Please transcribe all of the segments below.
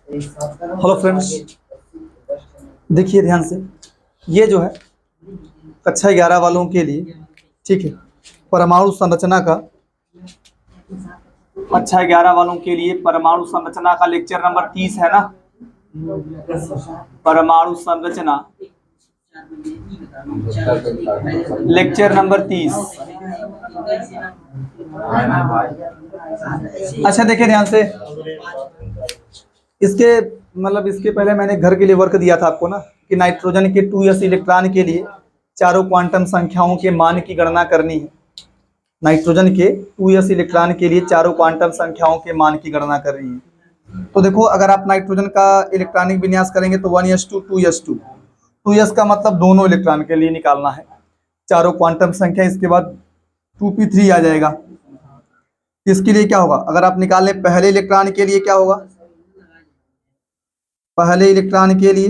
Hello friends, देखिए ध्यान से। ये जो है कक्षा 11 वालों के लिए, ठीक है, परमाणु संरचना का, कक्षा 11 वालों के लिए परमाणु संरचना का लेक्चर नंबर 30 है ना। परमाणु संरचना लेक्चर नंबर 30। अच्छा देखिए ध्यान से। इसके पहले मैंने घर के लिए वर्क दिया था आपको ना, कि नाइट्रोजन के 2s इलेक्ट्रॉन के लिए चारों क्वांटम संख्याओं के मान की गणना करनी है। नाइट्रोजन के 2s इलेक्ट्रॉन के लिए चारों क्वांटम संख्याओं के मान की गणना करनी है। तो देखो, अगर आप नाइट्रोजन का इलेक्ट्रॉनिक विन्यास करेंगे तो 1s2 2s2, 2s का मतलब दोनों इलेक्ट्रॉन के लिए निकालना है चारों क्वांटम संख्या। इसके बाद 2p3 आ जाएगा। इसके लिए क्या होगा, अगर आप निकाल लें पहले इलेक्ट्रॉन के लिए क्या होगा, पहले इलेक्ट्रॉन के लिए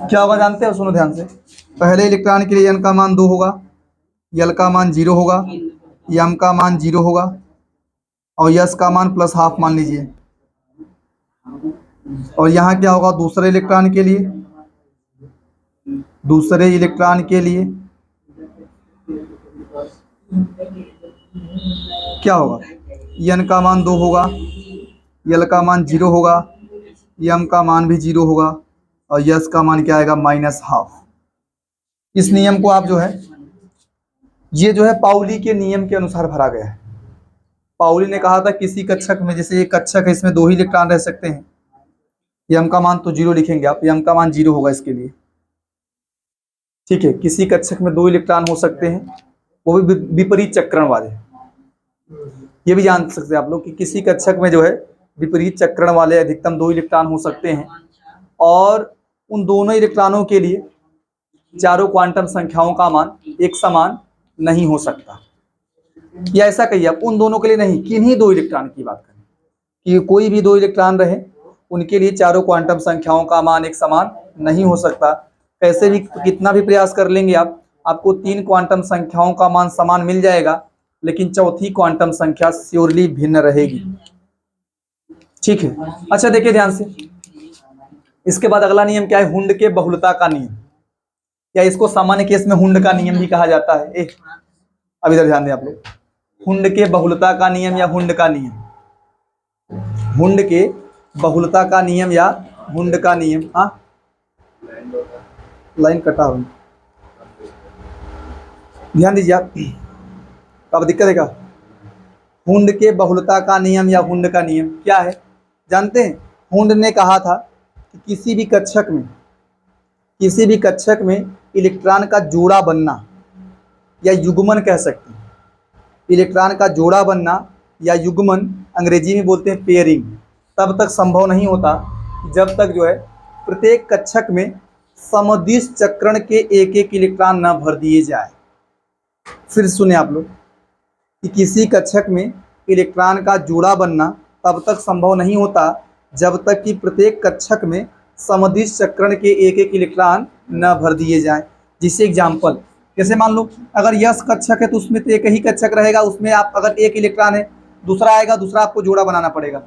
क्या होगा जानते हो, सुनो ध्यान से। पहले इलेक्ट्रॉन के लिए n का मान 2 होगा, l का मान 0 होगा, m का मान 0 होगा और s का मान +½ मान लीजिए। और यहाँ क्या होगा दूसरे इलेक्ट्रॉन के लिए, दूसरे इलेक्ट्रॉन के लिए क्या होगा, n का मान 2 होगा, l का मान 0 होगा, m का मान भी 0 होगा और s का मान क्या आएगा -½ इस नियम को आप जो है, ये जो है पाउली के नियम के अनुसार भरा गया है। पाउली ने कहा था किसी कक्षक में, जैसे ये कक्षक है, इसमें 2 ही इलेक्ट्रॉन रह सकते हैं। m का मान तो 0 लिखेंगे आप, m का मान 0 होगा इसके लिए, ठीक है। किसी कक्षक में 2 इलेक्ट्रॉन हो सकते हैं, वो भी विपरीत चक्रण वाले। ये भी जान सकते हैं आप लोग कि किसी कक्षक में जो है विपरीत चक्रण वाले अधिकतम 2 इलेक्ट्रॉन हो सकते हैं और उन दोनों इलेक्ट्रॉनों के लिए चारों क्वांटम संख्याओं का मान एक समान नहीं हो सकता। या ऐसा कहिए आप, उन दोनों के लिए नहीं, किन्हीं 2 इलेक्ट्रॉन की बात करें कि कोई भी 2 इलेक्ट्रॉन रहे, उनके लिए चारों क्वांटम संख्याओं का मान एक समान नहीं हो सकता। कैसे भी कितना भी प्रयास कर लेंगे आप, आपको 3 क्वांटम संख्याओं का मान समान मिल जाएगा, लेकिन चौथी क्वांटम संख्या श्योरली भिन्न रहेगी, ठीक है। अच्छा देखिए ध्यान से। इसके बाद अगला नियम क्या है, हुंड के बहुलता का नियम, या इसको सामान्य केस में हुंड का नियम भी कहा जाता है। अब इधर ध्यान दें आप लोग, हुंड के बहुलता का नियम या हुंड का नियम, हुंड के बहुलता का नियम या हुंड का नियम। हाँ, लाइन कटा हुआ, ध्यान दीजिए आप, अब दिक्कत है क्या। हुंड के बहुलता का नियम या हुंड का नियम क्या है जानते हैं। हुंड ने कहा था कि किसी भी कक्षक में इलेक्ट्रॉन का जोड़ा बनना या युग्मन कह सकते हैं, इलेक्ट्रॉन का जोड़ा बनना या युग्मन, अंग्रेजी में बोलते हैं पेयरिंग, तब तक संभव नहीं होता जब तक जो है प्रत्येक कक्षक में समदिश चक्रण के एक एक इलेक्ट्रॉन न भर दिए जाए। फिर सुने आप लोग कि किसी कक्षक में इलेक्ट्रॉन का जोड़ा बनना तब तक संभव नहीं होता जब तक कि प्रत्येक कक्षक में समदिश चक्रण के एक एक इलेक्ट्रॉन न भर दिए जाएं। जिससे एग्जाम्पल, जैसे मान लो अगर यस कक्षक है तो उसमें तो एक ही कक्षक रहेगा, उसमें आप अगर एक इलेक्ट्रॉन है, दूसरा आएगा, दूसरा आपको जोड़ा बनाना पड़ेगा,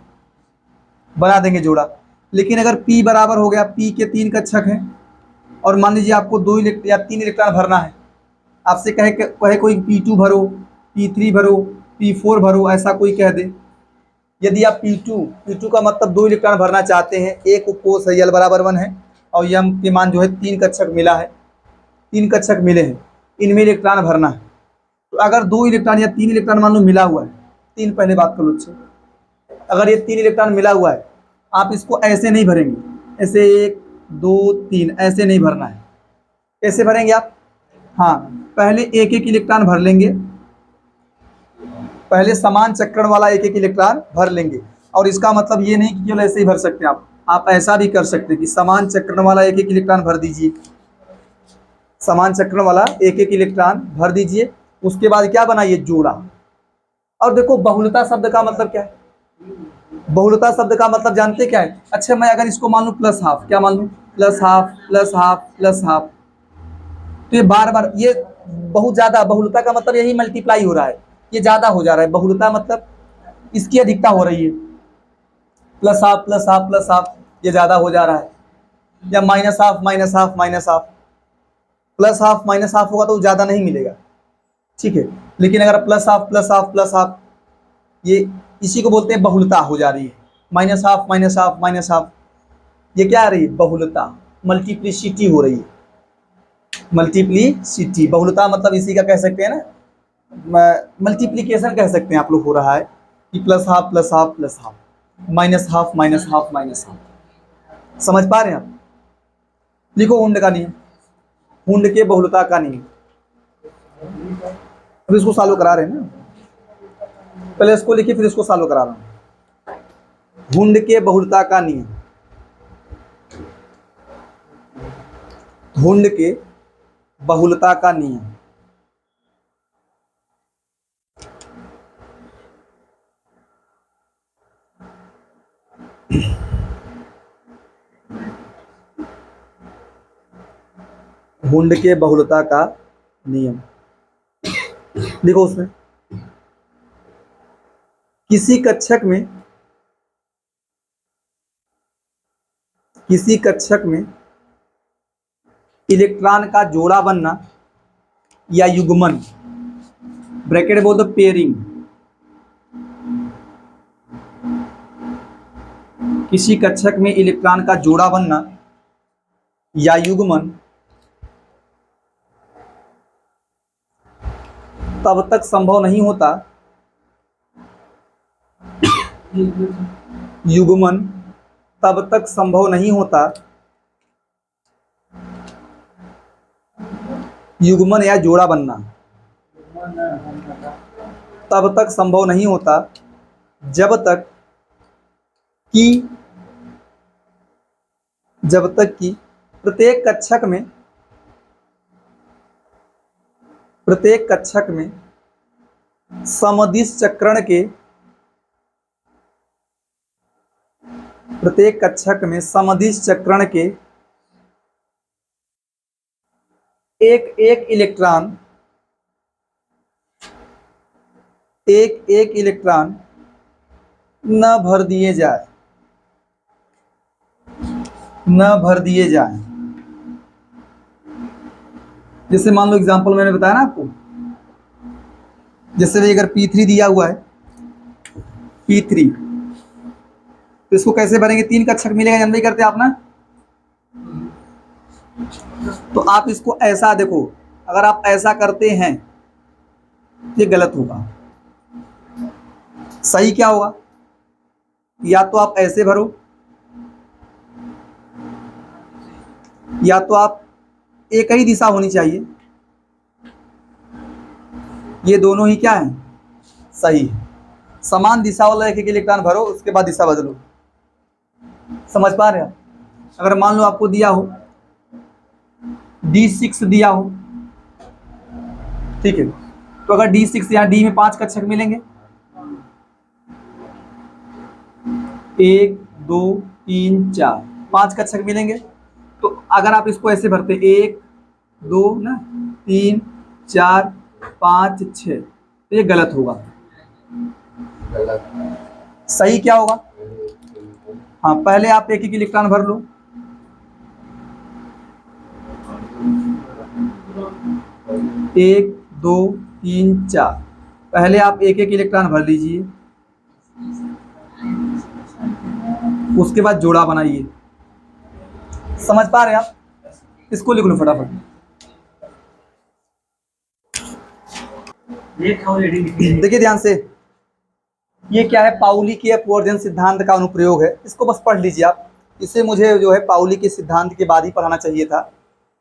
बना देंगे जोड़ा। लेकिन अगर P बराबर हो गया, P के 3 कक्षक हैं और मान लीजिए आपको 2 या 3 इलेक्ट्रॉन भरना है, आपसे कहे कोई P2 भरो, P3 भरो, P4 भरो, ऐसा कोई कह दे। यदि आप P2 का मतलब 2 इलेक्ट्रॉन भरना चाहते हैं, एक उपकोष है, L बराबर 1 है और M के मान जो है 3 कक्षक मिला है, 3 कक्षक मिले हैं, इनमें इलेक्ट्रॉन भरना है। तो अगर 2 इलेक्ट्रॉन या 3 इलेक्ट्रॉन मान लो मिला हुआ है, 3 पहले बात करो अच्छे, अगर ये 3 इलेक्ट्रॉन मिला हुआ है, आप इसको ऐसे नहीं भरेंगे, ऐसे 1 2 3 ऐसे नहीं भरना है। कैसे भरेंगे आप, हाँ, पहले एक एक इलेक्ट्रॉन भर लेंगे, पहले समान चक्रण वाला एक एक इलेक्ट्रॉन भर लेंगे। और इसका मतलब ये नहीं कि केवल ऐसे ही भर सकते हैं आप ऐसा भी कर सकते हैं कि समान चक्रण वाला एक एक इलेक्ट्रॉन भर दीजिए, समान चक्रण वाला एक एक इलेक्ट्रॉन भर दीजिए। उसके बाद क्या बनाइए, जोड़ा। और देखो बहुलता शब्द का मतलब क्या है, बहुलता शब्द का मतलब जानते क्या है। अच्छा, मैं अगर इसको मान लूँ +½ क्या मान लूँ, +½ तो ये बार बार, ये बहुत ज्यादा, बहुलता का मतलब यही मल्टीप्लाई हो रहा है, ये ज्यादा हो जा रहा है, बहुलता मतलब इसकी अधिकता हो रही है, plus half plus half plus half, ये ज्यादा हो जा रहा है, या minus half minus half minus half, plus half minus half होगा तो ज्यादा नहीं मिलेगा, ठीक है। लेकिन अगर plus half plus half plus half, ये इसी को बोलते हैं बहुलता हो जा रही है, minus half minus half minus half, ये क्या आ रही है, बहुलता, मल्टीप्लिसिटी हो रही है, मल्टीप्लिसिटी, बहुलता मतलब इसी का कह सकते हैं ना, मल्टीप्लीकेशन कह सकते हैं आप लोग, हो रहा है कि plus half plus half plus half, minus half minus half minus half. समझ पा रहे हैं आप? लिखो हुंड का नियम, हुंड के बहुलता का नियम। अब इसको सॉल्व करा रहे हैं ना, पहले इसको लिखिए फिर इसको सॉल्व करा रहा हूं। हुंड के बहुलता का नियम, हुंड के बहुलता का नियम, हुंड के बहुलता का नियम। देखो उसमें किसी कक्षक में इलेक्ट्रॉन का जोड़ा बनना या युग्मन, ब्रैकेट बोल दो पेयरिंग, किसी कक्षक में इलेक्ट्रॉन का जोड़ा बनना या युग्मन तब तक संभव नहीं होता, युग्मन तब तक संभव नहीं होता, युग्मन या जोड़ा बनना तब तक संभव नहीं होता जब तक कि प्रत्येक कक्षक में समदिश चक्रण के, प्रत्येक कक्षक में समदिश चक्रण के एक एक इलेक्ट्रॉन न भर दिए जाए। जैसे मान लो एग्जांपल मैंने बताया ना आपको, जैसे अगर P3 दिया हुआ है, P3, तो इसको कैसे भरेंगे, 3 कक्षक मिलेगा, जानते ही करते आप ना। तो आप इसको ऐसा देखो, अगर आप ऐसा करते हैं ये गलत होगा। सही क्या होगा, या तो आप ऐसे भरो, या तो आप एक ही दिशा होनी चाहिए, ये दोनों ही क्या है, सही है। समान दिशा वाला एक इलेक्ट्रॉन भरो, उसके बाद दिशा बदलो। समझ पा रहे हैं? अगर मान लो आपको दिया हो D6 दिया हो, ठीक है, तो अगर D6 यहाँ D में 5 कक्षक मिलेंगे, 1 2 3 4 5 कक्षक मिलेंगे। तो अगर आप इसको ऐसे भरते 1 2 ना 3 4 5 6, तो ये गलत होगा। सही क्या होगा, हाँ, पहले आप एक इलेक्ट्रॉन भर लो, एक दो तीन चार, पहले आप एक इलेक्ट्रॉन भर लीजिए, उसके बाद जोड़ा बनाइए। समझ पा रहे हैं आप? इसको लिख लो फटाफट। देखिए ध्यान से, ये क्या है, पाउली के अपवर्जन सिद्धांत का अनुप्रयोग है। इसको बस पढ़ लीजिए आप। इसे मुझे जो है पाउली के सिद्धांत के बाद ही पढ़ाना चाहिए था,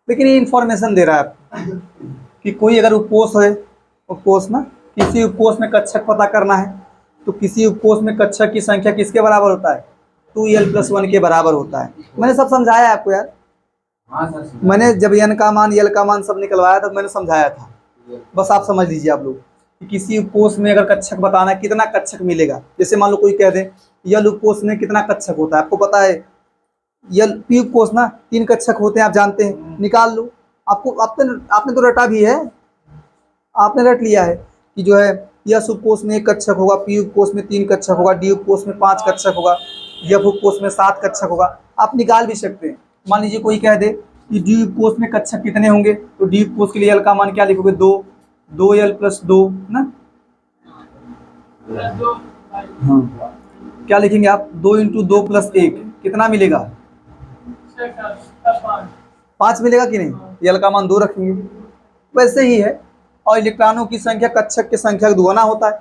लेकिन ये इंफॉर्मेशन दे रहा है आपको कि कोई अगर उपकोष है, उपकोष ना, किसी उपकोष में कक्षक पता करना है, तो किसी उपकोष में कक्षक की संख्या किसके बराबर होता है, 2l+1 के बराबर होता है। मैंने सब समझाया आपको यार। हाँ सर, मैंने जब n का मान l का मान सब निकलवाया था, मैंने समझाया था। बस आप समझ लीजिए आप लोग कि किसी उपकोष में अगर कक्षक बताना है, कितना कक्षक मिलेगा। जैसे मान लो कोई कह दे यल उपकोष में कितना कक्षक होता है, आपको पता है यल पी उपकोष ना 3 कक्षक होते हैं, आप जानते हैं, निकाल लो। आपको आपने तो रटा भी है, आपने रट लिया है कि जो है एस उपकोष में 1 कक्षक होगा, पी उपकोष में 3 कक्षक होगा, डी उपकोष में 5 कक्षक होगा, एफ उपकोष में 7 कक्षक होगा। आप निकाल भी सकते हैं। मान लीजिए कोई कह दे कि डी उपकोष में कक्षक कितने होंगे, तो डी उपकोष के लिए एल का मान क्या लिखोगे, 2l + 2 ना। हाँ, क्या लिखेंगे आप, 2 × 2 + 1 कितना मिलेगा, 5 मिलेगा कि नहीं। एल का मान 2 रखेंगे। वैसे ही है, और इलेक्ट्रॉनों की संख्या कक्षक की संख्या का दुगुना होता है।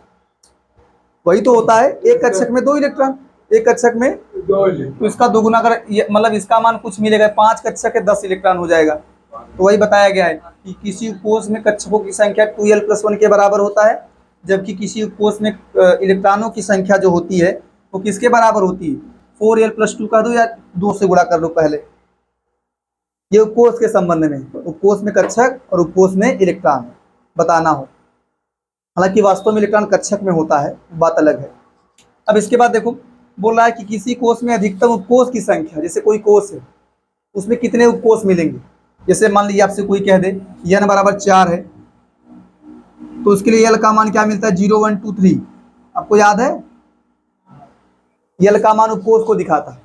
वही तो होता है, एक कक्षक में 2 इलेक्ट्रॉन, एक कक्षक में 2, तो इसका दुगुना कर मतलब इसका मान कुछ मिलेगा, 5 कक्षक है 10 इलेक्ट्रॉन हो जाएगा। तो वही बताया गया है कि किसी उपकोष में कक्षकों की संख्या 2l + 1 के बराबर होता है, जबकि किसी उपकोष में इलेक्ट्रॉनों की संख्या जो होती है वो किसके बराबर होती है, 4l + 2 कर दो या 2 से गुणा कर लो पहले। ये उपकोष के संबंध में, उपकोष में कक्षक और उपकोष में इलेक्ट्रॉन बताना हो। हालांकि वास्तव में इलेक्ट्रॉन कक्षक में होता है, बात अलग है। अब इसके बाद देखो, बोल रहा है कि किसी कोष में अधिकतम उपकोष की संख्या, जैसे कोई कोष है उसमें कितने उपकोष मिलेंगे। जैसे मान लीजिए आपसे कोई कह दे n = 4 है, तो उसके लिए l का मान क्या मिलता है, 0 1 2 3। आपको याद है, l का मान उपकोष को दिखाता है।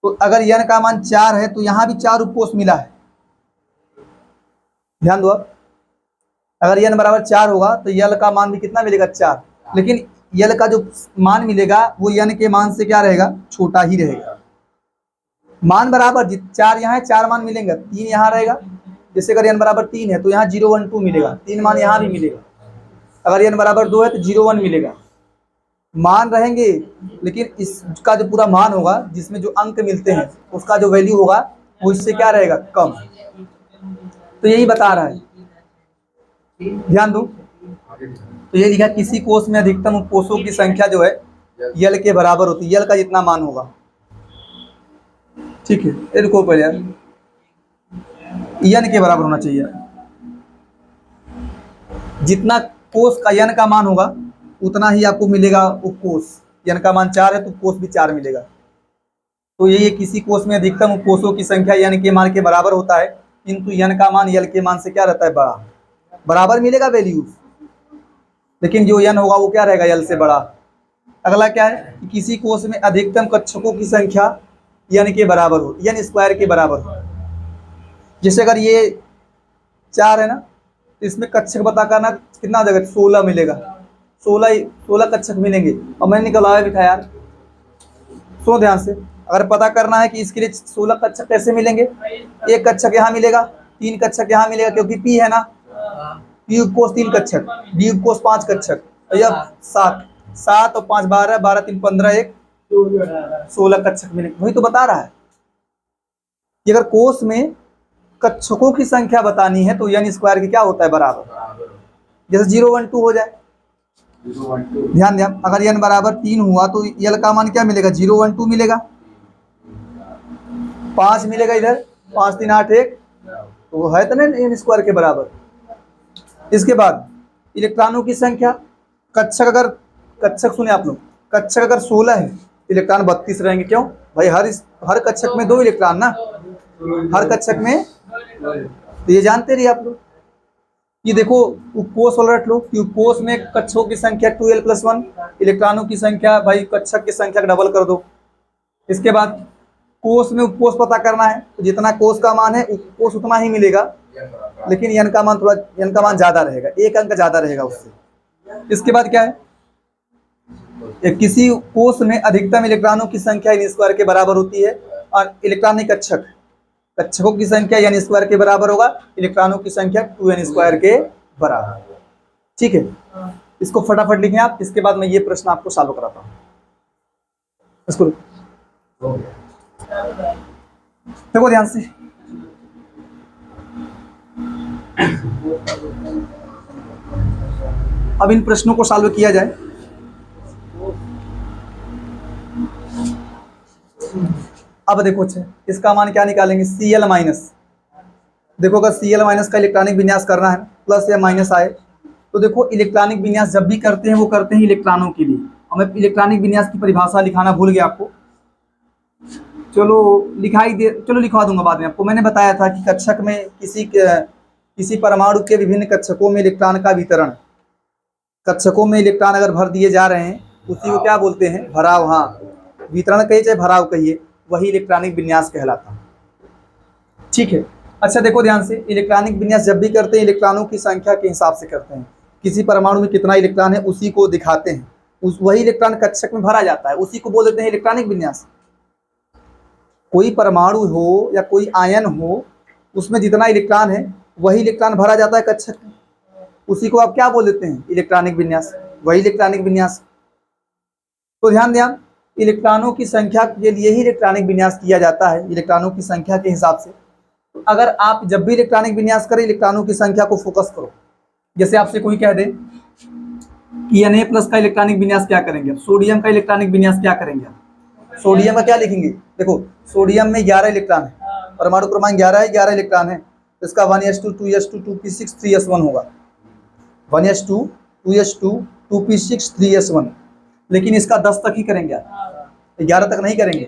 तो अगर n का मान 4 है तो यहाँ भी 4 उपकोष मिला है। ध्यान दो, अगर n = 4 होगा तो l का मान भी कितना मिलेगा, 4। लेकिन l का जो मान मिलेगा वो n के मान से क्या रहेगा, छोटा ही रहेगा। मान बराबर 4 यहाँ है, 4 मान मिलेंगे, 3 यहाँ रहेगा। जैसे अगर n = 3 है तो यहाँ 0 1 2 मिलेगा, 3 मान यहाँ भी मिलेगा। अगर n = 2 है तो 0 1 मिलेगा। मान रहेंगे, लेकिन इसका जो पूरा मान होगा, जिसमें जो अंक मिलते हैं उसका जो वैल्यू होगा वो इससे क्या रहेगा, कम। तो यही बता रहा है, ध्यान दो। तो ये लिखा, किसी कोष में अधिकतम उपकोषों की संख्या जो है यल के बराबर होती है, यल का जितना मान होगा। ठीक है, ये रुको पहले यार, n के बराबर होना चाहिए। जितना कोष का n का मान होगा उतना ही आपको मिलेगा उपकोष। n का मान 4 है तो उपकोष भी 4 मिलेगा। तो ये किसी कोष में अधिकतम उपकोषों की संख्या n के मान के बराबर होता है, किंतु n का मान l के मान से क्या रहता है, बड़ा। बराबर मिलेगा वैल्यूज, लेकिन जो n होगा वो क्या रहेगा, l से बड़ा। अगला क्या है कि किसी कोष में अधिकतम कक्षकों की संख्या n के बराबर हो, n² के बराबर हो। जैसे अगर ये 4 है ना, तो इसमें कक्षक पता करना कितना हो जाएगा, 16 मिलेगा। 16 कक्षक मिलेंगे। और मैंने निकलवाया भी था यार, सुनो ध्यान से। अगर पता करना है कि इसके लिए 16 कक्षक कैसे मिलेंगे, एक कक्षक यहाँ मिलेगा, 3 कक्षक यहाँ मिलेगा, क्योंकि पी है ना, पी उपकोष 3 कक्षक, डी उपकोष 5 कक्षक, या 7 और 5 12, 12 3 15, 1 16 कक्षक मिलेंगे। वही तो बता रहा है कि अगर कोष में कक्षकों की संख्या बतानी है तो n² की क्या होता है, बराबर। जैसे 0 1 2 हो जाए, ध्यान दिया। अगर n = 3 हुआ तो l का मान क्या मिलेगा, 0 1 2 मिलेगा। 5 मिलेगा इधर, 5 3 8 1, तो वो है तो नहीं n² के बराबर। इसके बाद इलेक्ट्रॉनों की संख्या, कक्षक सुने आप लोग, कक्षक अगर 16 है, इलेक्ट्रॉन 32 रहेंगे। क्यों भाई, हर कक्षक में 2 इलेक्ट्रॉन ना, हर कक्षक में। तो ये जानते रहिए आप लोग। ये देखो उपकोष वाला रट लो कि उपकोष में कक्षकों की संख्या 2l + 1, इलेक्ट्रॉनों की संख्या भाई कक्षक की संख्या का डबल कर दो। इसके बाद कोष में उपकोष पता करना है, तो जितना कोष का मान है उपकोष उतना ही मिलेगा, लेकिन n का मान ज्यादा रहेगा, 1 अंक ज्यादा रहेगा उससे। इसके बाद क्या है, किसी कोष में अधिकतम इलेक्ट्रॉनों की संख्या n² के बराबर होती है, और इलेक्ट्रॉनिक कक्षकों की संख्या n² के बराबर होगा, इलेक्ट्रॉनों की संख्या 2n² के बराबर। ठीक है, इसको फटाफट लिखें आप। इसके बाद मैं ये प्रश्न आपको सॉल्व कराता हूँ। इसको देखो ध्यान से। अब इन प्रश्नों को सॉल्व किया जाए। अब देखो, अच्छा इसका मान क्या निकालेंगे, Cl-। देखो अगर Cl- का इलेक्ट्रॉनिक विन्यास करना है, प्लस या माइनस आए, तो देखो इलेक्ट्रॉनिक विन्यास जब भी करते हैं वो करते हैं इलेक्ट्रॉनों के लिए। और मैं इलेक्ट्रॉनिक विन्यास की परिभाषा लिखाना भूल गया आपको, चलो लिखवा दूंगा बाद में आपको। मैंने बताया था कि कक्षक में किसी परमाणु के विभिन्न कक्षकों में इलेक्ट्रॉन का वितरण, कक्षकों में इलेक्ट्रॉन अगर भर दिए जा रहे हैं उसी को क्या बोलते हैं, भराव। हाँ, वितरण कहिए चाहे भराव कहिए, वही इलेक्ट्रॉनिक विन्यास कहलाता है। ठीक है। अच्छा देखो ध्यान से, इलेक्ट्रॉनिक विन्यास जब भी करते हैं इलेक्ट्रॉनों की संख्या के हिसाब से करते हैं। किसी परमाणु में कितना इलेक्ट्रॉन है उसी को दिखाते हैं, वही इलेक्ट्रॉन कक्षक में भरा जाता है, उसी को बोल देते हैं इलेक्ट्रॉनिक विन्यास। कोई परमाणु हो या कोई आयन हो, उसमें जितना इलेक्ट्रॉन है वही इलेक्ट्रॉन भरा जाता है कक्षक में, उसी को आप क्या बोल देते हैं, इलेक्ट्रॉनिक विन्यास, वही इलेक्ट्रॉनिक विन्यास। तो ध्यान दें आप, इलेक्ट्रॉनों की संख्या के लिए ही इलेक्ट्रॉनिक विन्यास किया जाता है, इलेक्ट्रॉनों की संख्या के हिसाब से। तो अगर आप जब भी इलेक्ट्रॉनिक विन्यास करें, इलेक्ट्रॉनों की संख्या को फोकस करो। जैसे आपसे कोई कह दे कि Na+ का इलेक्ट्रॉनिक विन्यास क्या करेंगे, सोडियम का इलेक्ट्रॉनिक विन्यास क्या करेंगे, सोडियम का क्या लिखेंगे। देखो सोडियम में 11 इलेक्ट्रॉन है, परमाणु क्रमांक 11 है, 11 इलेक्ट्रॉन है, तो इसका 1s2 2s2 2p6 3s1 होगा, 1s2 2s2 2p6 3s1। लेकिन इसका 10 तक ही करेंगे आप, 11 तक नहीं करेंगे।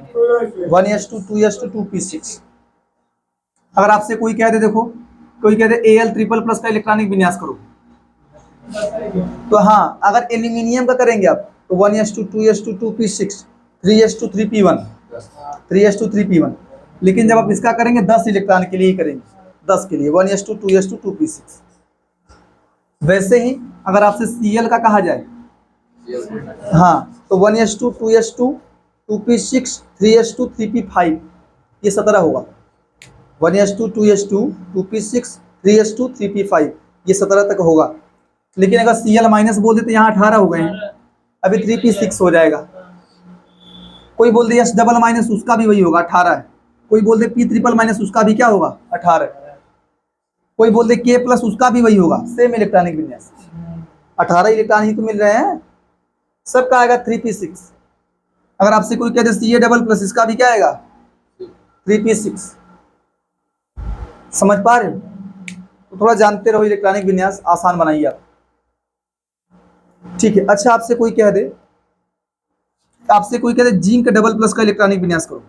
1s2 2s2 2p6। अगर आपसे कोई कह दे, देखो कोई कह दे Al++ का इलेक्ट्रॉनिक विन्यास करो, तो हाँ अगर एल्यूमिनियम का करेंगे आप तो 1s2 2s2 2p6 3s2 3p1 3s2 3p1। लेकिन जब आप इसका करेंगे 10 इलेक्ट्रॉन के लिए ही करेंगे, 10 के लिए 1s2 2s2 2p6। वैसे ही अगर आपसे Cl का कहा जाए, हाँ, तो 1s2 2s2 2p6 3s2 3p5, ये 17 होगा। 1s2 2s2 2p6 3s2 3p5, ये 17 तक होगा। लेकिन अगर Cl- बोल दे तो यहाँ 18 हो गए हैं, अभी 3p6 हो जाएगा। कोई बोल दे H+- उसका भी वही होगा, 18 है। कोई बोल दे P≡, उसका भी क्या होगा, 18। कोई बोल दे K+ उसका भी वही होगा, सेम इलेक्ट्रॉनिक विन्यास। 18 इलेक्ट्रॉन ही तो मिल रहे हैं, सबका आएगा 3p6। अगर आपसे कोई कह दे Ca++, इसका भी क्या आएगा, 3p6। समझ पा रहे हो? तो थोड़ा जानते रहो इलेक्ट्रॉनिक विन्यास, आसान बनाइए आप। ठीक है। अच्छा आपसे कोई कह दे Zinc++ का इलेक्ट्रॉनिक विन्यास करो,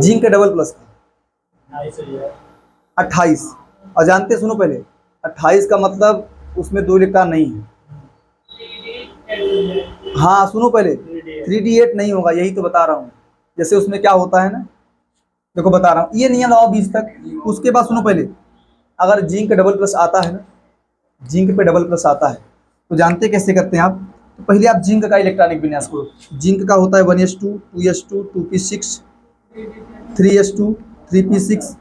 Zinc++ का 28। और जानते, सुनो पहले, 28 का मतलब उसमें 2 इलेक्ट्रॉन नहीं है। हाँ सुनो पहले, 3d8 नहीं होगा, यही तो बता रहा हूँ। जैसे उसमें क्या होता है ना, देखो बता रहा हूँ, ये नियम लगाओ 20 तक। उसके बाद सुनो पहले, अगर Zinc++ आता है ना, जिंक पे डबल+ आता है, तो जानते कैसे करते हैं आप। तो पहले आप जिंक का इलेक्ट्रॉनिक विन्यास करो। जिंक का होता है 1s2 2s2 2p6 3s2 3p6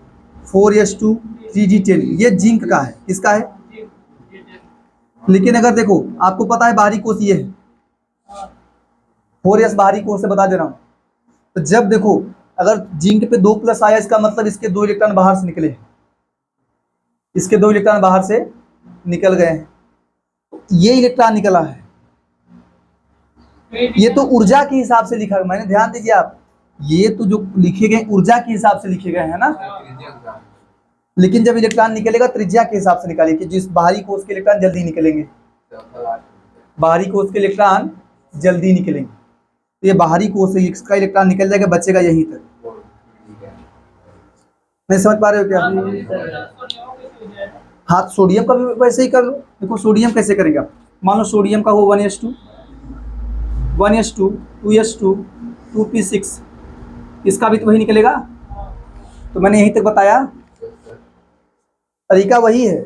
4s2 3d10, ये जिंक का है। किसका है? लेकिन अगर देखो आपको पता है बाहरी कोष ये है, 4s बाहरी कोष से बता दे रहा हूँ। तो जब देखो अगर जिंक पे 2+ आया, इसका मतलब इसके 2 इलेक्ट्रॉन बाहर से निकले, इसके 2 इलेक्ट्रॉन बाहर से निकल गए हैं, ये इलेक्ट्रॉन निकला है। ये तो ऊर्जा के हिसाब से लिखा है, मैंने ध्यान दीजिए आप, ये तो जो लिखे गए ऊर्जा के हिसाब से लिखे गए हैं ना। लेकिन जब इलेक्ट्रॉन निकलेगा त्रिज्या के हिसाब से निकालिए कि जिस बाहरी कोष के इलेक्ट्रॉन जल्दी निकलेंगे, बाहरी कोष के इलेक्ट्रॉन जल्दी निकलेंगे, तो ये बाहरी कोष से इसका इलेक्ट्रॉन निकल जाएगा, बचेगा यहीं तक। नहीं समझ पा रहे हो क्या? हाँ, सोडियम का भी वैसे ही कर लो। देखो सोडियम कैसे करेंगे आप, मान लो सोडियम का वो 1s2 2s2 2p6, इसका भी तो वही निकलेगा। तो मैंने यहीं तक बताया, तरीका वही है।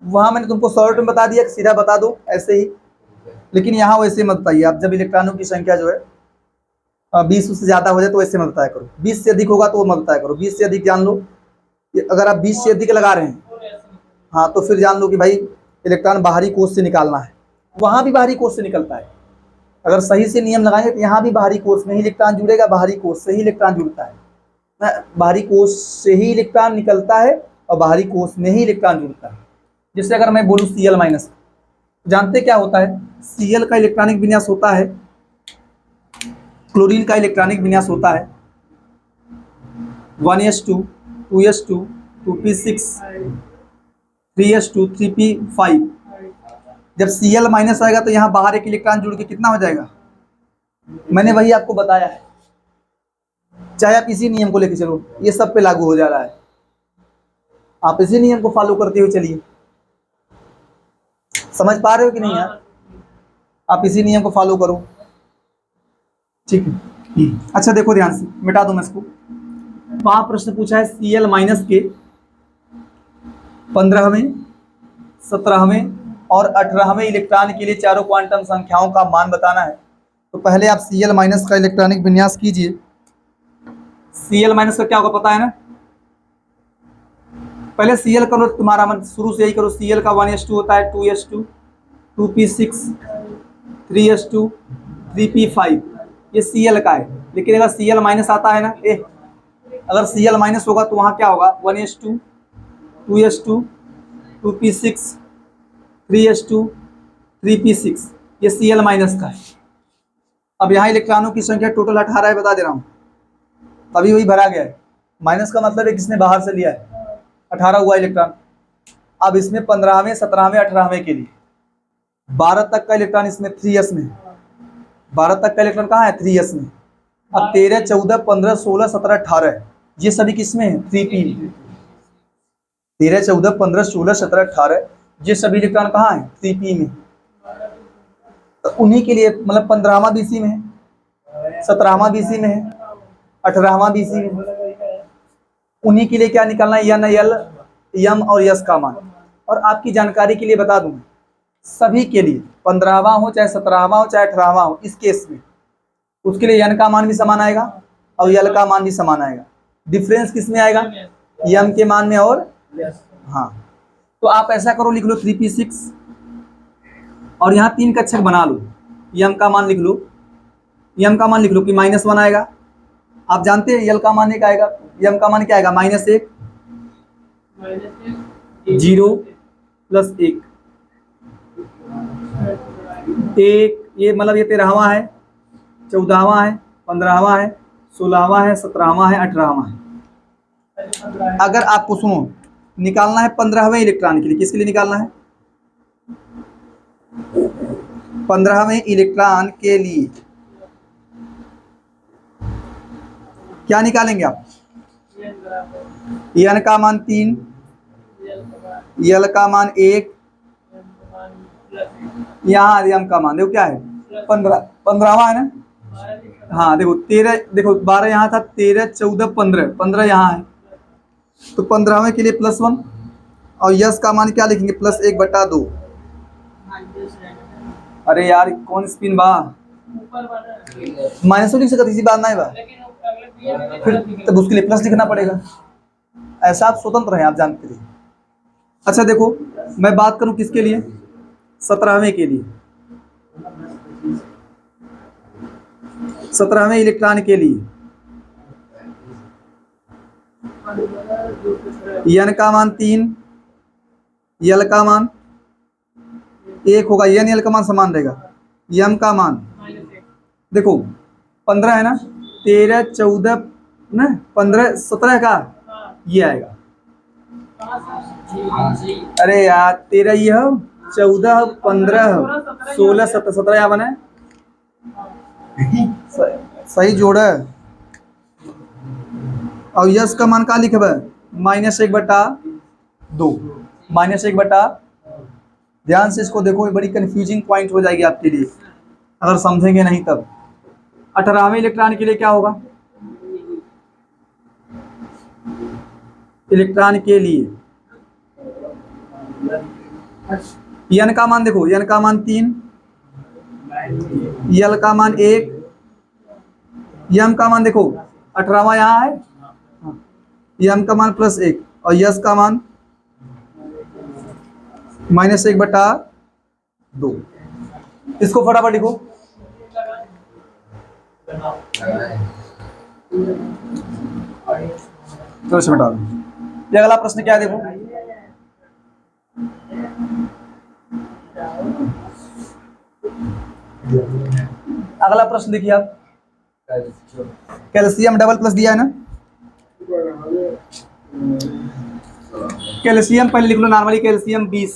वहाँ मैंने तुमको शॉर्ट में बता दिया, सीधा बता दो ऐसे ही, लेकिन यहाँ वैसे मत बताइए आप। जब इलेक्ट्रॉनों की संख्या जो है 20 से ज़्यादा हो जाए तो वैसे मत बताया करो, 20 से अधिक होगा तो वो मत बताया करो। 20 से अधिक जान लो, अगर आप 20 से अधिक लगा रहे हैं, हाँ, तो फिर जान लो कि भाई इलेक्ट्रॉन बाहरी कोष से निकालना है। वहाँ भी बाहरी कोष से निकलता है, अगर सही से नियम लगाएंगे तो यहाँ भी बाहरी कोष में ही इलेक्ट्रॉन जुड़ेगा, बाहरी कोष से ही इलेक्ट्रॉन जुड़ता है, बाहरी कोष से ही इलेक्ट्रॉन निकलता है और बाहरी कोष में ही इलेक्ट्रॉन जुड़ता है। जैसे अगर मैं बोलूँ Cl-, जानते क्या होता है, Cl का इलेक्ट्रॉनिक विन्यास होता है, क्लोरीन का इलेक्ट्रॉनिक विन्यास होता है 1s2 2s2 2p6 3s2 3p5। जब Cl- आएगा तो यहाँ बाहर एक इलेक्ट्रॉन जुड़ के कितना हो जाएगा, मैंने वही आपको बताया है। चाहे आप इसी नियम को लेकर चलो, ये सब पे लागू हो जा रहा है। आप इसी नियम को फॉलो करते हुए चलिए। समझ पा रहे हो कि नहीं यार? आप इसी नियम को फॉलो करो, ठीक है। अच्छा देखो ध्यान से, मिटा दो मैं इसको। वहां प्रश्न पूछा है Cl माइनस के 15वें, 17वें और 18वें इलेक्ट्रॉन के लिए चारों क्वांटम संख्याओं का मान बताना है। तो पहले आप Cl माइनस का इलेक्ट्रॉनिक विन्यास कीजिए। Cl माइनस का क्या होगा पता है ना? पहले Cl करो, तुम्हारा मन शुरू से यही करो। Cl का 1s2 होता है, 2s2, 2p6, 3s2, 3p5, ये Cl का है। लेकिन अगर Cl माइनस आता है ना, अगर Cl माइनस होगा तो वहाँ क्या होगा? 1s2, 2s2, 2p6, 3s2, 3p6, ये Cl माइनस का है। अब यहाँ इलेक्ट्रॉनों की संख्या टोटल 18 है, बता दे रहा हूँ, तभी वही भरा गया है। माइनस का मतलब है किसने बाहर से लिया है, 18 हुआ इलेक्ट्रॉन। अब इसमें 15वें, 17वें, 18वें के लिए 12 तक का इलेक्ट्रॉन इसमें 3s में, 12 तक का इलेक्ट्रॉन कहाँ है? 3s में। अब 13, 14, 15, 16, 17, 18 ये सभी किसमें है? 3p में। 13, 14, 15, 16, 17, 18 ये सभी इलेक्ट्रॉन कहाँ है? 3p में। तो उन्हीं के लिए मतलब 15वां बीसी में है, 17वां बीसी में है, 18वां बीसी में है। उन्हीं के लिए क्या निकालना है? एन, एल, एम और यस का मान। और आपकी जानकारी के लिए बता दूं, सभी के लिए 15वां हो चाहे 17वां हो चाहे 18वां हो, इस केस में उसके लिए एन का मान भी समान आएगा और एल का मान भी समान आएगा। डिफरेंस किस में आएगा? एम के मान में और हाँ। तो आप ऐसा करो, लिख लो 3p6 और यहाँ 3 कक्षक बना लो। एम का मान लिख लो, एम का मान लिख लो कि -1 आएगा। आप जानते हैं एल का मान एक आएगा, एम का मान क्या आएगा? -1, 0 + 1, ये मतलब ये 13वां है, 14वां है, 15वां है, 16वां है, 17वां है, 18वां है। अगर आपको सुनो निकालना है 15वें इलेक्ट्रॉन के लिए, किसके लिए निकालना है? 15वें इलेक्ट्रॉन के लिए क्या निकालेंगे आप? एन का मान 3, एल का मान 1, यहाँ एम का मान देखो क्या है? 15वां है ना? हाँ देखो 13, देखो 12 यहाँ था, 13, 14, 15, 15 यहाँ है। तो 15वें के लिए +1 और यस का मान क्या लिखेंगे? +1/2। अरे यार कौन स्पिन बा, माइनस लिख सकते, इसी बात नहीं बा, फिर तब उसके लिए प्लस लिखना पड़ेगा। ऐसा आप स्वतंत्र हैं, आप जानते हैं। अच्छा देखो, मैं बात करूं किसके लिए? 17वें के लिए, 17वें इलेक्ट्रॉन के लिए एन का मान 3, एल का मान 1 होगा। एन एल का मान समान रहेगा। एम का मान देखो 15 है ना, 13, 14 ना, 15, 17 का ये आएगा। अरे यार 13 ये हो, 14, 15, 16, 17, 17 यहाँ बना है, सही जोड़ा है। और यस का मान का लिखे -1/2, -1/, ध्यान से इसको देखो, ये बड़ी कंफ्यूजिंग पॉइंट हो जाएगी आपके लिए अगर समझेंगे नहीं तब। 18वें इलेक्ट्रॉन के लिए क्या होगा? इलेक्ट्रॉन के लिए एन का मान देखो, एन का मान 3, एल का मान 1, एम का मान देखो 18वां यहाँ है, एम का मान +1 और यस का मान -1/2। इसको फटाफट लिखो। चलो इसे मिटा दो। ये अगला प्रश्न क्या है देखो, अगला प्रश्न देखिए आप, कैल्शियम डबल प्लस दिया है ना, कैल्शियम पहले लिख लो नॉर्मली, कैल्शियम 20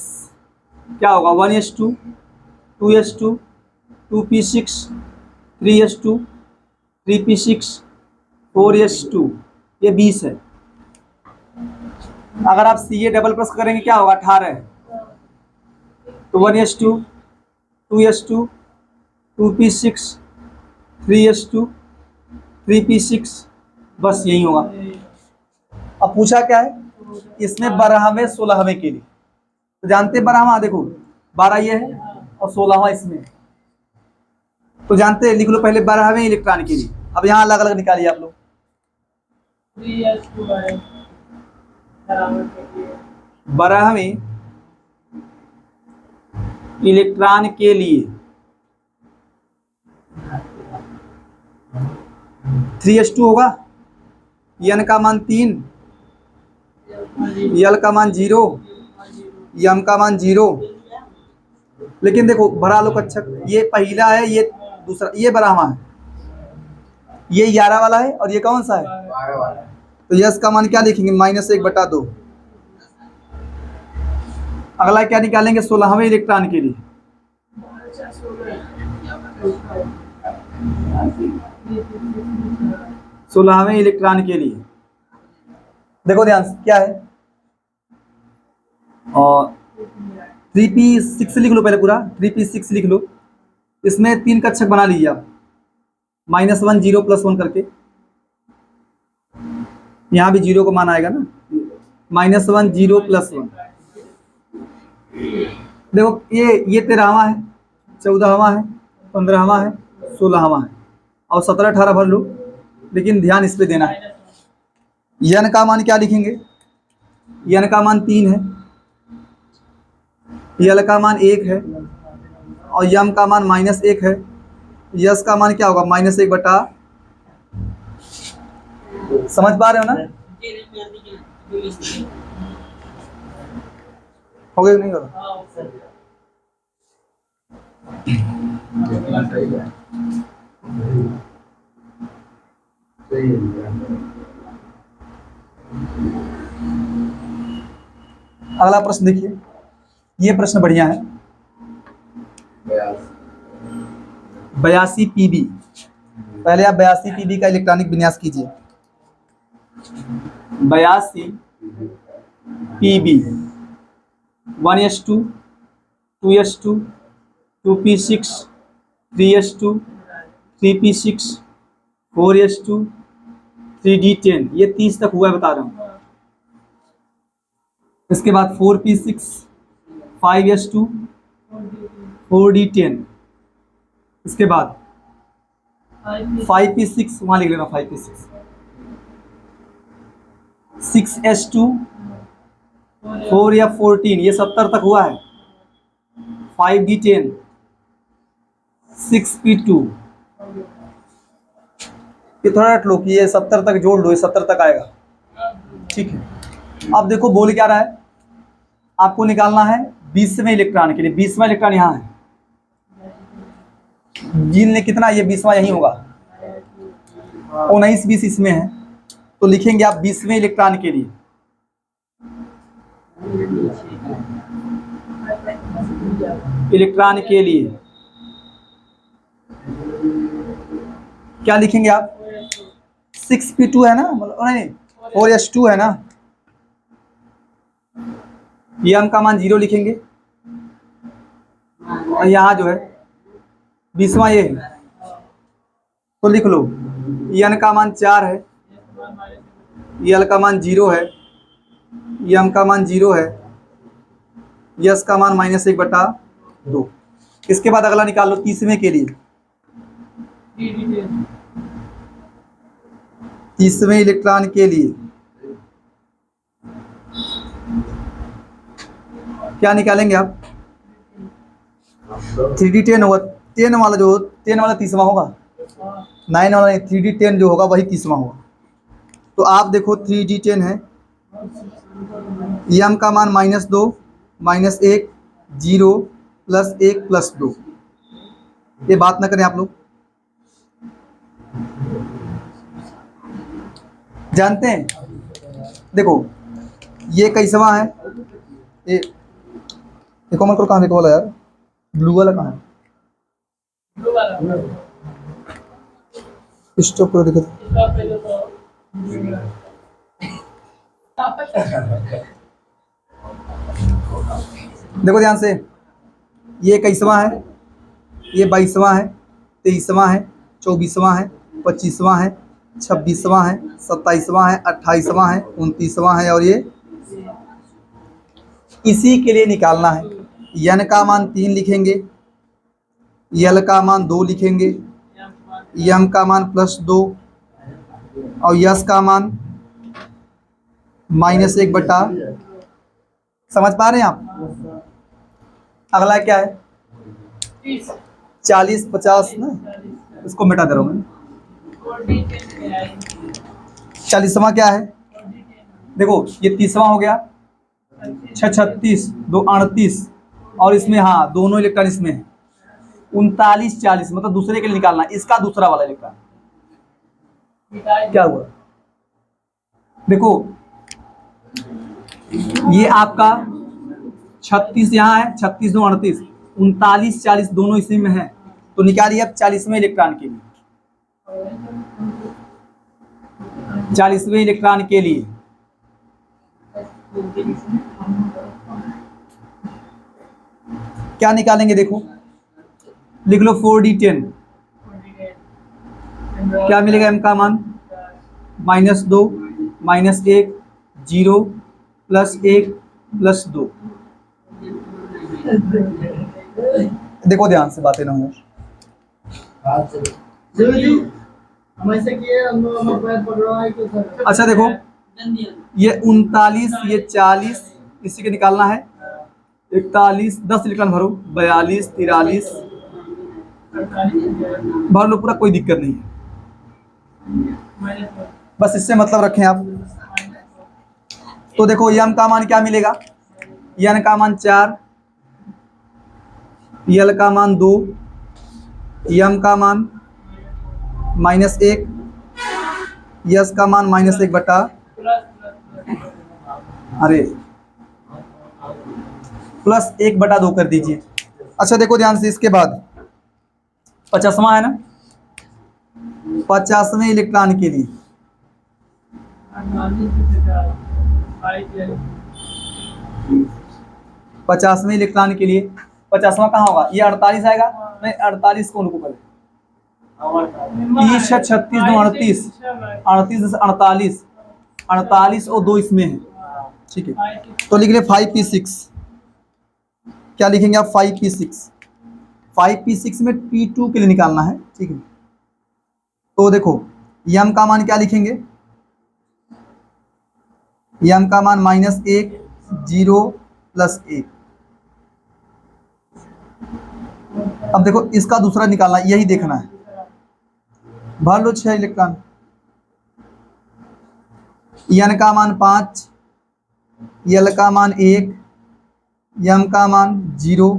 क्या होगा? 1s2, 2s2, 2p6, 3s2, 3p6, 4s2, ये 20 है। अगर आप Ca डबल प्लस करेंगे क्या होगा 18, तो 1s2 2s2 2p6 3s2 3p6, बस यही होगा। अब पूछा क्या है, इसमें 12वें 16वें के लिए, तो जानते हैं 12वां, देखो 12 ये है और 16वां इसमें, तो जानते हैं, लिख लो पहले 12वें इलेक्ट्रॉन के लिए। अब यहाँ अलग अलग निकालिए आप लोग। 12वें इलेक्ट्रॉन के लिए 3s2 होगा, n का मान 3, l का मान 0, m का मान 0। लेकिन देखो भरा लो कक्षक, ये पहला है, ये दूसरा, ये 12वां है, ये 11 वाला है और ये कौन सा है 12 वाला है। तो यस का मान क्या लिखेंगे -1/2। अगला क्या निकालेंगे 16वें इलेक्ट्रॉन के लिए, सोलहवें इलेक्ट्रॉन के लिए देखो ध्यान से क्या है, और 3p6 लिख लो पहले पूरा, 3p6 लिख लो। इसमें 3 कक्षक बना लीजिए आप, -1 0 +1 करके, यहाँ भी 0 को मान आएगा ना, -1 0 +1। देखो ये 13वां है, 14वां है, 15वां है, 16वां है, और 17 18 भर लो, लेकिन ध्यान इस पे देना है। n का मान क्या लिखेंगे, n का मान 3 है, l का मान 1 है, और m का मान -1 है, यस का मान क्या होगा -1/, समझ पा रहे हो ना, हो गया नहीं होगा। अगला प्रश्न देखिए, ये प्रश्न बढ़िया है। 82 पीबी, पहले आप 82 पीबी का इलेक्ट्रॉनिक विन्यास कीजिए। 82 PB 1s2 2s2 2p6 3s2 3p6 4s2 3d10, ये 30 तक हुआ है बता रहा हूँ। इसके बाद 4p6 5s2 4d10, इसके बाद 5p6 वहां लिख लेना, 5p6 6s2 4 या 14, ये 70 तक हुआ है। 5d10 6p2, ये थोड़ा रट लो कि ये 70 तक जोड़ लो, ये 70 तक आएगा, ठीक है। अब देखो बोल क्या रहा है, आपको निकालना है 20वें इलेक्ट्रॉन के लिए। 20वां इलेक्ट्रॉन यहाँ है, जीन ने कितना, ये 20वां यही होगा, 19 20 इसमें है, तो लिखेंगे आप 20वें इलेक्ट्रॉन के लिए, इलेक्ट्रॉन के लिए क्या लिखेंगे आप, 6p2 है ना, मतलब नहीं 4s2 है ना, m का मान 0 लिखेंगे, और यहाँ जो है 20वां ये है, तो लिख लो n का मान 4 है, l का मान 0 है, m का मान 0 है, यस का मान -1/2। इसके बाद अगला निकाल लो 30वें के लिए, 30वें इलेक्ट्रॉन के लिए क्या निकालेंगे आप, 3d10 होगा, 10 वाला जो 10 वाला 30वां होगा, 9 वाला नहीं, 3d10 जो होगा वही 30वां होगा। तो आप देखो 3d10 है, m का मान -2 -1 0 +1 +2, ये बात ना करें आप लोग, जानते हैं। देखो ये कैसवा है, ये कोमल को कहाँ देखो वाला यार, ब्लू वाला कहाँ है, स्टॉप करो देखो, देखो ध्यान से, ये 21वां है, ये 22वां है, 23वां है, 24वां है, 25वां है, 26वां है, 27वां है, 28वां है, 29वां है और ये इसी के लिए निकालना है। यन का मान 3 लिखेंगे, यल का मान 2 लिखेंगे, यम का मान +2 और यस का मान -1 बटा, समझ पा रहे हैं आप? अगला क्या है? 40 50 ना, इसको मिटा दे रहा हूँ मैं। 40वां क्या है? देखो ये 30वां हो गया, 6 36 2 38 और इसमें हाँ दोनों इलेक्ट्रॉन इसमें है, 39 40 मतलब दूसरे के लिए निकालना, इसका दूसरा वाला इलेक्ट्रॉन क्या हुआ? देखो ये आपका 36 यहाँ है, 36 2 38, 39 40 दोनों इसी में है, तो निकालिए अब 40वें इलेक्ट्रॉन के लिए, 40वें इलेक्ट्रॉन के लिए क्या निकालेंगे? देखो लिख लो 4d10, क्या मिलेगा? m का मान -2 -1 0 +1 +2। देखो ध्यान से, बातें ना हो। अच्छा देखो ये 39 ये 40 इसी के निकालना है, 41 10 इलेक्ट्रॉन भरो, 42 43 भर लो पूरा, कोई दिक्कत नहीं है, बस इससे मतलब रखें आप। तो देखो यम का मान क्या मिलेगा? यन का मान 4, यल का मान 2, यम का मान -1, यस का मान -1 बटा, अरे +1 बटा 2 कर दीजिए। अच्छा देखो ध्यान से, इसके बाद 50वां है ना, 50वें इलेक्ट्रॉन के लिए 50वें इलेक्ट्रॉन के लिए 50वां कहाँ होगा? ये 48 आएगा, नहीं 48 कौन को पहले 30 36 2 38 38 48 48 और 2 इसमें है, ठीक है, तो लिख ले 5p6। क्या लिखेंगे आप? 5p6। 5p6 में p2 के लिए निकालना है, ठीक है। तो देखो यम का मान क्या लिखेंगे? यम का मान -1 0 +1। अब देखो इसका दूसरा निकालना, यही देखना है, भर लो 6 इलेक्ट्रॉन, यन का मान 5, यल का मान 1, यम का मान 0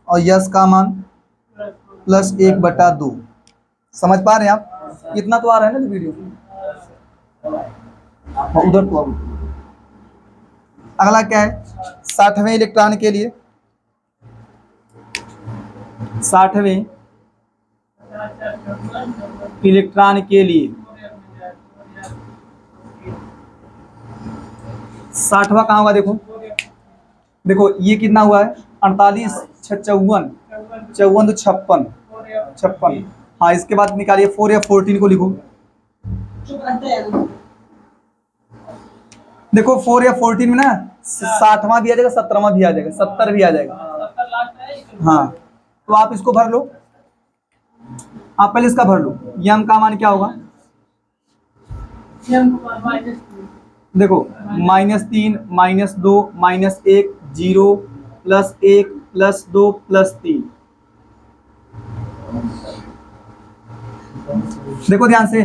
और यस का मान +1 बटा 2। समझ पा रहे हैं आप? इतना तो आ रहा है ना वीडियो, उधर तो अब अगला क्या है? 60वें इलेक्ट्रॉन के लिए, 60वें इलेक्ट्रॉन के लिए 60वां कहाँ होगा? देखो देखो ये कितना हुआ है? 48 6 54 54 तो 56 56। हाँ इसके बाद निकालिए 4 या 14 को लिखो। देखो 4 या 14 में ना 60वां भी आ जाएगा, 17वां भी आ जाएगा, 70 भी आ जाएगा। हाँ तो आप इसको भर लो, आप पहले इसका भर लो। यम का मान क्या होगा? देखो -3 -2 -1 0 +1 +2 +3। देखो ध्यान से,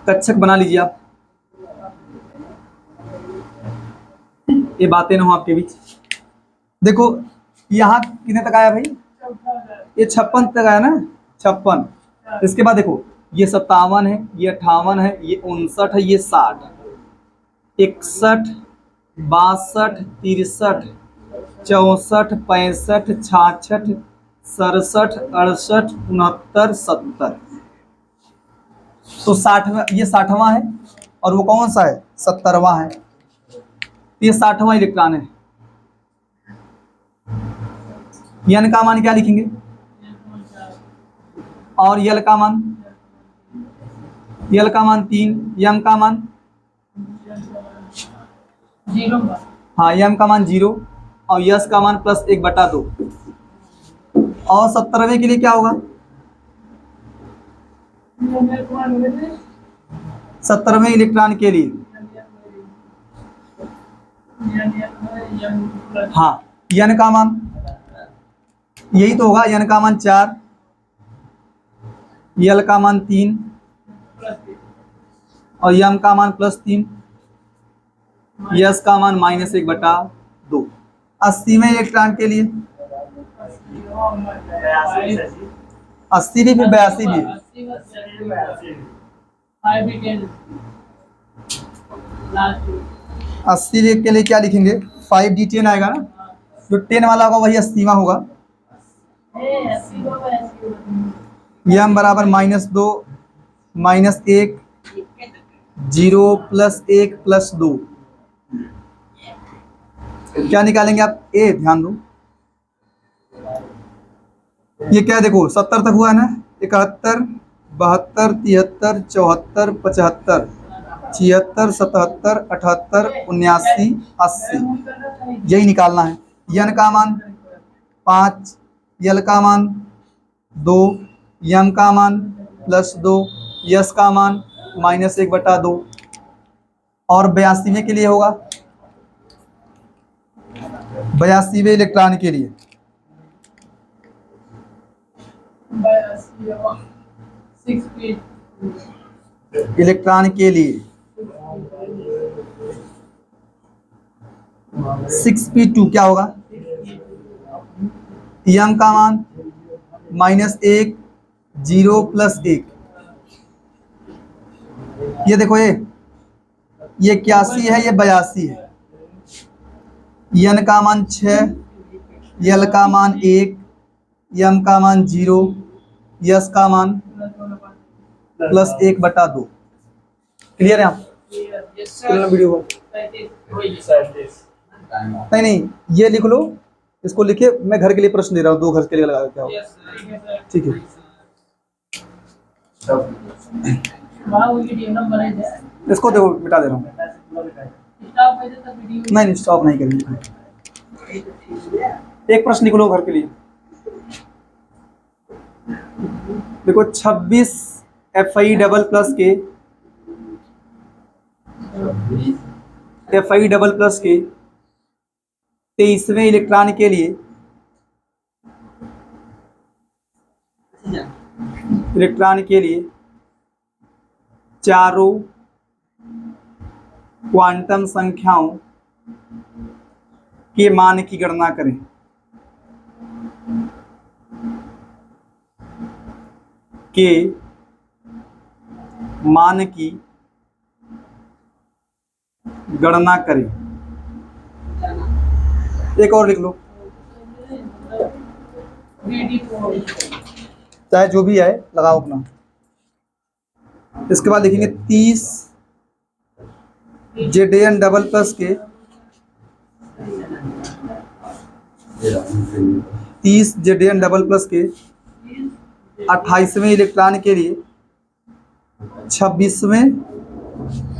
कक्षक बना लीजिए आप, ये बातें ना हो आपके बीच। देखो यहाँ कितने तक आया भाई? ये 56 तक आया ना, 56। इसके बाद देखो ये 57 है, ये 58 है, ये 59 है, ये 60 61 62 63 64 65 66 67 68 69 70। तो 60 ये 60वां है और वो कौन सा है, 70वां है। ये 60वां इलेक्ट्रॉन है। n का मान क्या लिखेंगे, और l का मान, l का मान 3, m का मान 0, हाँ m का मान 0 और s का मान +1/2। और 70वें के लिए क्या होगा, 70वें इलेक्ट्रॉन के लिए हाँ n का मान यही तो होगा, n का मान 4, l का मान 3 और m का मान +3, s का मान -1/2। 80वें इलेक्ट्रॉन के लिए 80 भी फिर 82 भी, 80 के लिए क्या लिखेंगे, 5d10 आएगा ना, जो 10 वाला होगा वही 80वां होगा। m बराबर -2 -1 0 +1 +2, क्या निकालेंगे आप, a, ध्यान दो ये क्या है, देखो 70 तक हुआ है ना, 71 72 73 74 75 76 77 78 79 80, यही निकालना है। n का मान 5, l का मान 2, m का मान +2, s का मान -1/2। और 82वें के लिए होगा, 82वें इलेक्ट्रॉन के लिए 6 इलेक्ट्रॉन के लिए 6p2 क्या होगा, m का मान -1 0 +1, ये देखो ये 81 है, ये 82 है। n का मान 6, l का मान 1, m का मान 0, s का मान +1/2। क्लियर है आप, वीडियो को नहीं ये लिख लो, इसको लिखे, मैं घर के लिए प्रश्न दे रहा हूँ, 2 घर के लिए लगा क्या होगा, ठीक है। इसको देखो मिटा दे रहा हूँ, नहीं स्टॉप नहीं करेंगे। एक प्रश्न लिख लो घर के लिए, देखो 26 Fi डबल प्लस के Fi डबल प्लस के 23वें इलेक्ट्रॉन के लिए चारों क्वांटम संख्याओं के मान की गणना करें। के मान की गणना करें। एक और लिख लो, चाहे जो भी है लगाओ अपना। इसके बाद लिखेंगे 30 Zn डबल प्लस के 30 Zn डबल प्लस के 28वें इलेक्ट्रॉन के लिए 26वें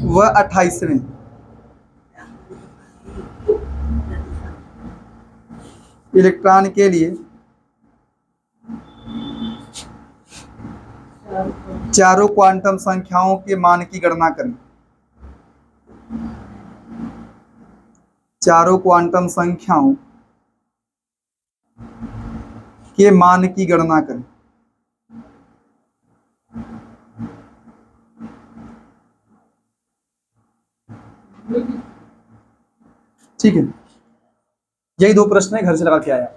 व 28वें इलेक्ट्रॉन के लिए चारों क्वांटम संख्याओं के मान की गणना करें। चारों क्वांटम संख्याओं के मान की गणना करें। ठीक है, यही 2 प्रश्न है, घर से लगा के आया।